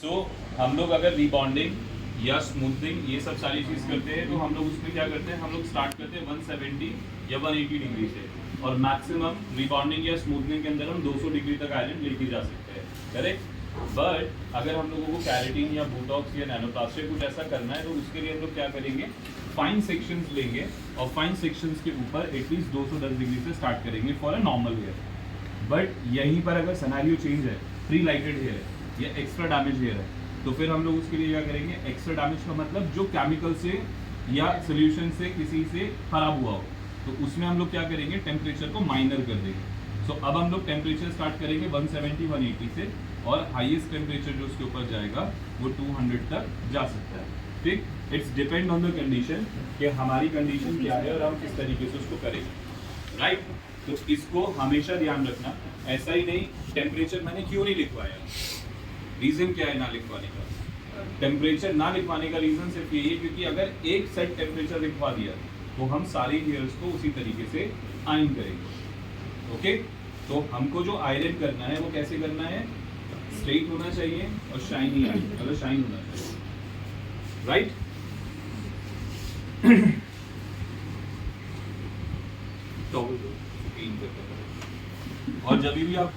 सो हम लोग अगर रीबॉन्डिंग या स्मूथनिंग ये सब सारी चीज़ करते हैं तो हम लोग उसमें क्या करते हैं, हम लोग स्टार्ट करते हैं 170 या 180 डिग्री से, और मैक्सिमम रीबॉन्डिंग या स्मूथनिंग के अंदर हम 200 डिग्री तक आयरन लेके जा सकते हैं, करेक्ट। बट अगर हम लोगों को कैरेटिन या बोटॉक्स या नैनोप्लास्टिक कुछ ऐसा करना है तो उसके लिए हम लोग क्या करेंगे, फाइन सेक्शंस लेंगे और फाइन सेक्शंस के ऊपर एटलीस्ट 210 डिग्री से स्टार्ट करेंगे for a normal hair. But यहीं पर अगर सिनेरियो चेंज है, प्री लाइटेड हेयर है या एक्स्ट्रा डैमेज हेयर है, तो फिर हम लोग उसके लिए क्या करेंगे, एक्स्ट्रा डैमेज का मतलब जो केमिकल से या सोल्यूशन से किसी से खराब हुआ हो, तो उसमें हम लोग क्या करेंगे, टेम्परेचर को माइनर कर देंगे। सो अब हम लोग टेम्परेचर स्टार्ट करेंगे 170-180 से, और हाईएस्ट टेम्परेचर जो उसके ऊपर जाएगा वो 200 तक जा सकता है, ठीक। It's depend on the condition कि हमारी कंडीशन क्या है और हम किस तरीके से उसको करेंगे, राइट। तो इसको हमेशा ध्यान रखना। ऐसा ही नहीं, टेम्परेचर मैंने क्यों नहीं लिखवाया, रीजन क्या है ना लिखवाने का। टेम्परेचर ना लिखवाने का रीजन सिर्फ यही है क्योंकि अगर एक सेट टेम्परेचर लिखवा दिया तो हम सारे हेयर्स को उसी तरीके से आयरन करेंगे, ओके। तो हमको जो आयरन करना है वो कैसे करना है, स्ट्रेट होना चाहिए और शाइनी आयरन, मतलब शाइन होना चाहिए, राइट। तो और जब भी आप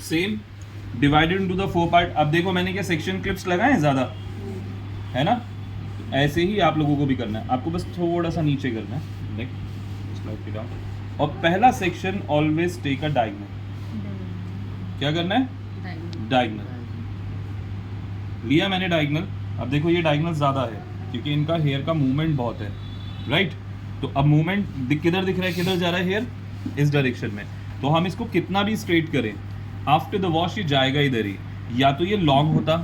same divided into the 4 part. अब देखो मैंने क्या सेक्शन क्लिप्स लगाए हैं ज़्यादा, है ना। ऐसे ही आप लोगों को भी करना है, आपको बस थोड़ा सा नीचे करना है, देख स्लाइड डाउन। और पहला section always take a diagonal. क्या करना है, डायगोनल लिया मैंने डायगोनल। अब देखो ये डायगोनल ज़्यादा है क्योंकि इनका हेयर का मूवमेंट बहुत है, राइट। तो अब मूवमेंट किधर दिख रहा है, किधर जा रहा है हेयर, इस डायरेक्शन में। तो हम इसको कितना भी स्ट्रेट करें, आफ्टर द वॉश ये जाएगा इधर ही। या तो ये लॉन्ग होता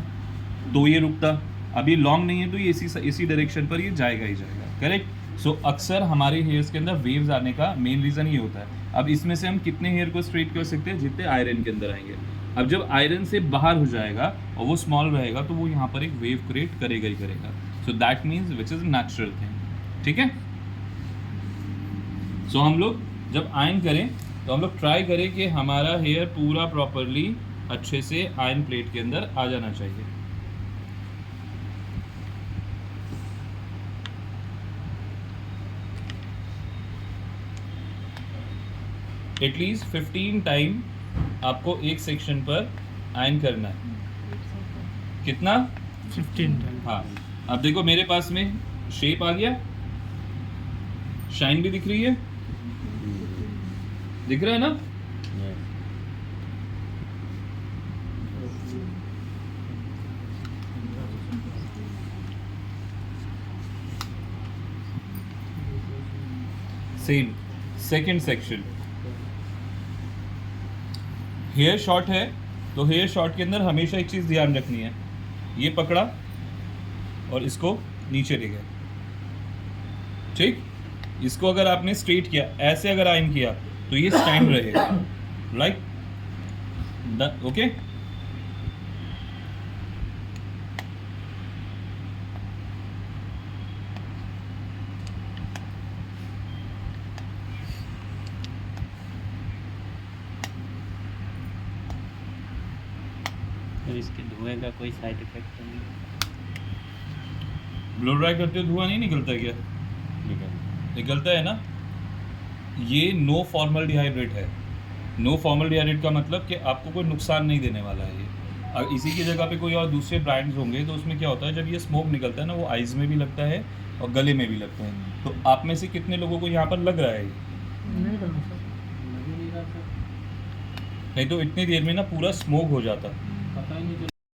तो ये रुकता, अभी लॉन्ग नहीं है तो ये इसी डायरेक्शन पर ये जाएगा ही जाएगा, करेक्ट। सो अक्सर हमारे हेयर्स के अंदर वेव्स आने का मेन रीज़न ये होता है। अब इसमें से हम कितने हेयर को स्ट्रेट कर सकते हैं, जितने आयरन के अंदर आएंगे। अब जब आयरन से बाहर हो जाएगा और वो स्मॉल रहेगा तो वो यहाँ पर एक वेव क्रिएट करेगा ही करेगा। So that means which is natural thing, ठीक है। सो हम लोग जब आयरन करें तो हम लोग ट्राई करें कि हमारा हेयर पूरा प्रॉपरली अच्छे से आयरन प्लेट के अंदर आ जाना चाहिए। एटलीस्ट 15 टाइम आपको एक सेक्शन पर आयरन करना है। कितना, 15 टाइम। हाँ। अब देखो मेरे पास में शेप आ गया, शाइन भी दिख रही है, दिख रहा है ना। Same second section, hair short है तो हेयर शॉर्ट के अंदर हमेशा एक चीज़ ध्यान रखनी है, ये पकड़ा और इसको नीचे ले गया, ठीक। इसको अगर आपने स्ट्रेट किया, ऐसे अगर आयरन किया तो ये स्टैंड रहेगा, राइट, ओके। तो इसके धुएं का कोई साइड इफेक्ट नहीं ब्लो ड्राई करते धुआं नहीं निकलता क्या, निकलता है ना। ये नो फॉर्मल डिहाइड्रेट है। नो फॉर्मल डिहाइड्रेट का मतलब कि आपको कोई नुकसान नहीं देने वाला है ये। और इसी की जगह पे कोई और दूसरे ब्रांड्स होंगे तो उसमें क्या होता है, जब ये स्मोक निकलता है ना, वो आइज़ में भी लगता है और गले में भी लगता है। तो आप में से कितने लोगों को यहाँ पर लग रहा है ये? नहीं तो इतनी देर में ना पूरा स्मोक हो जाता।